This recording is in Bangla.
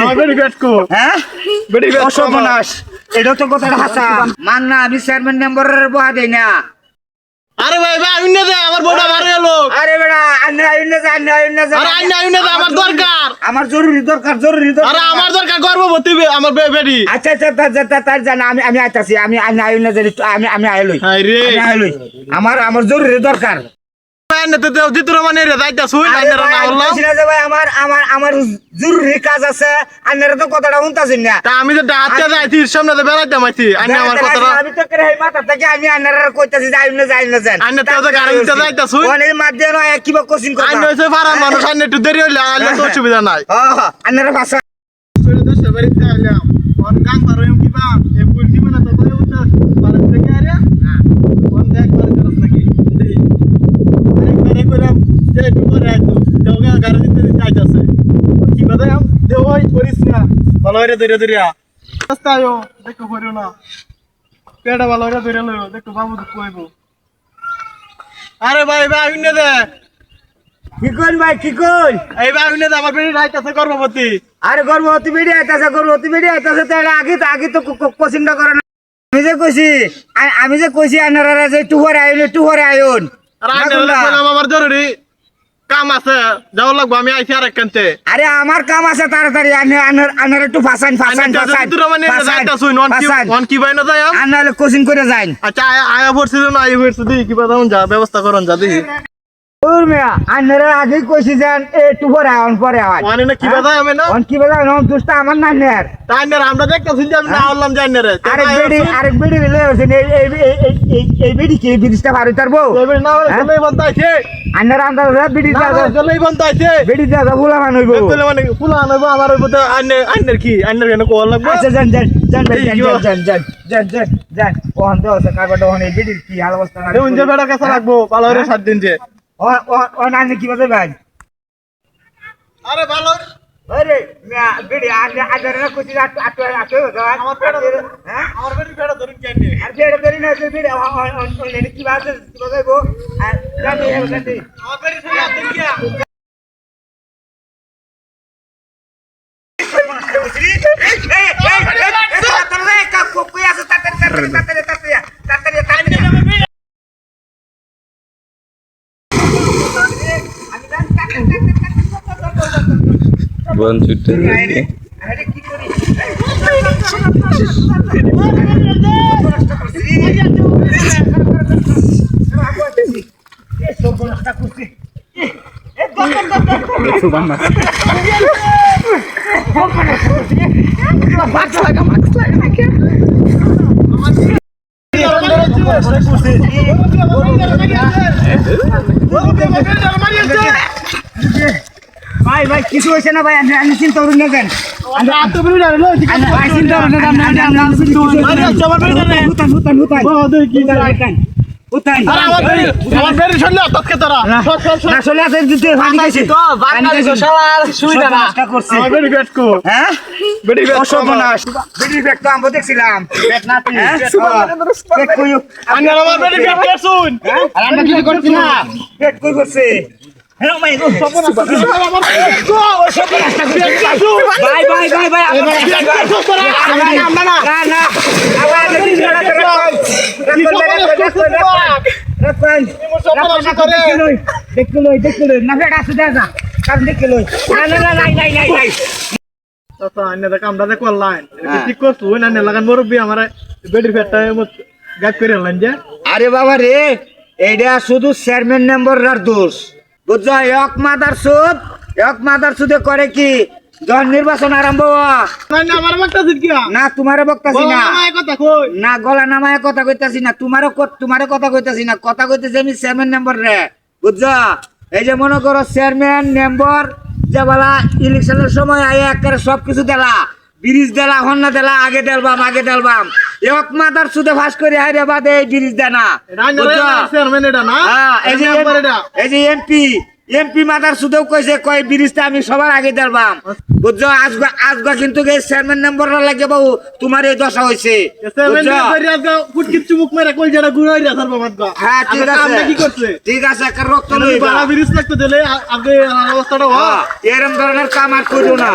আমার বেডি ফেট কো হ্যাঁ বেডি ফেট অসর্বনাশ এটা তো কথা হাসা মান না আমি চেয়ারম্যান মেম্বারের বহা দেই না আরে ভাই ভাই আইন দে আমার বড় মারে এলো আরে বেড়া আন্না আইন না আরে আইন দে আমার দরকার আমার জরুরি দরকার আরে আমার দরকার গর্ভবতী আমার বেডি আচ্ছা তার জানা আমি আইতাছি আমি আইন না আমি আইলই হাই রে আমার জরুরি দরকার আইন তে দেও দিতুর মানে রে যাইতা শুই আইন না হল্লা ভাই আমার জরুরি কাজ আছে আইনের তো কথাটা শুনতাছিস না তা আমি তো ডাতে যাইতি সামনে তো বেড়াইতে মাইছি আইন আমার কথা আমি তো করে এই মাথা থেকে আমি আইনের কইতাছি যাই না যান আইন তো গাড়ি দিতে যাইতা শুই ওনের মাধ্যমে নয় কিবা কোচিং করব আইন হইছে ফারান মানুষ আইন একটু দেরি হইলে আইলে তো অসুবিধা নাই হ্যাঁ আইনের ভাষা শুই তো সবাই চাইলাম কোন গান পারো কিবা এই বুঝি মানে তো করে উঠা পারে থেকে আরে না কোন দেখ পারে জরস নাকি আরে কইলাম যে একটু পরে আইতো দেওগা গাড়ি দিতে যাইতাছে কি বাদে আম দেও হই করিস না ভালো হইরে ধরে ধরিয়া রাস্তা আয়ো দেখো পড়ো না পেড়া ভালো হইরে ধরে লইও দেখো বাবু কইবো আরে ভাই ভাই আইন দে কি কইন ভাই কি কইন এই ভাই আইন দে আমার বেড়ি রাইতাছে গর্ভবতী আরে গর্ভবতী বেডি আইতাছে তাহলে আগে তো কোচিংটা করে না আমি যে কইছি আনারা যে টুহরে আইন আর আইন কইলাম আমার জরুরি কাম আছে যাও লাগবো আমি আইছি আর একখানতে আরে আমার কাম আছে তাড়াতাড়ি আনার একটু ফাসান দুটো মানে যাইতা শুই নন কি বাইনা যাই আম আনালে কোচিং করে যাইন আচ্ছা আয়া পড়ছিল না আই পড়ছে দি কি বাদাম যা ব্যবস্থা করন যা দেখি ওর মিয়া আনারা আগে কইছি যান এ টুহরে আইন পরে আইন মানে না কি বাদাম আমি না অন কি বলা নন দুষ্টা আমার না নের তাই না আমরা দেখতাছি যে আমি না হলাম জানি না রে আরেক বেডি লে হইছে এই বেডি কি বিদিশটা ভারী তারবো এবার না চলেই বন্তাইছে আনারা আন্দাজ বেডি না চলেই বন্তাইছে বেডি দাদা ফুলা মানইবো চলে মানে ফুলা আনবো আমার ওই বতে আইনের কি আইনের কেন কোল লাগবে আচ্ছা যান ওখান তো আছে কাগজটা ওখানে বেডির কি হাল অবস্থা না এই উনজে বেড়া কাছে রাখবো ভালো করে 7 দিন যে ও না কি বাজে ভাই আরে ভালো আরে মিয়া বেডি আদারে না কইছি আটো আমার পেড়া হ্যাঁ আমার বেড়ি পেড়া ধরুন কেন আর বেডি বেডি না বেডি অন কি বাজে বাজাইবো আর জানি আমার বেড়ি থেকে আতেন কি বন ছুটে ভাই কিছু হয়েছে না ভাই আমি চিন্তা করুন না কেন দেখছিলাম Hello, mate. আরে বাবা রে এইটা শুধু চেয়ারম্যান মেম্বারর দোষ বুঝছো এক মাদার সুদে করে কি যখন নির্বাচন আরম্ভ না তোমারে বক্তাছি না গলা নামায় কথা কইতাছি না তোমারে কথা কইতাছি না কথা কইতেছি আমি চেয়ারম্যান মেম্বার রে বুঝছো এই যে মনে করো চেয়ারম্যান মেম্বার যে বলা ইলেকশনের সময় আয় একেবারে সবকিছু দেলা ব্রিজ দেলা হন্না দেলা আগে দেলবাম এক মাদার সুদে ফাঁস করে হাইরে বাদে এই ব্রিজ দেনা এই যে এমপি মাদার সুদেও কইছে কয় ব্রিজটা আমি সবার আগে দেলবাম বুঝছো আজগা কিন্তু চেয়ারম্যান নাম্বারটা লাগে বাবু তোমার এই দশা হয়েছে হ্যাঁ ঠিক আছে রক্ত এরম ধরনের কাম আর করো না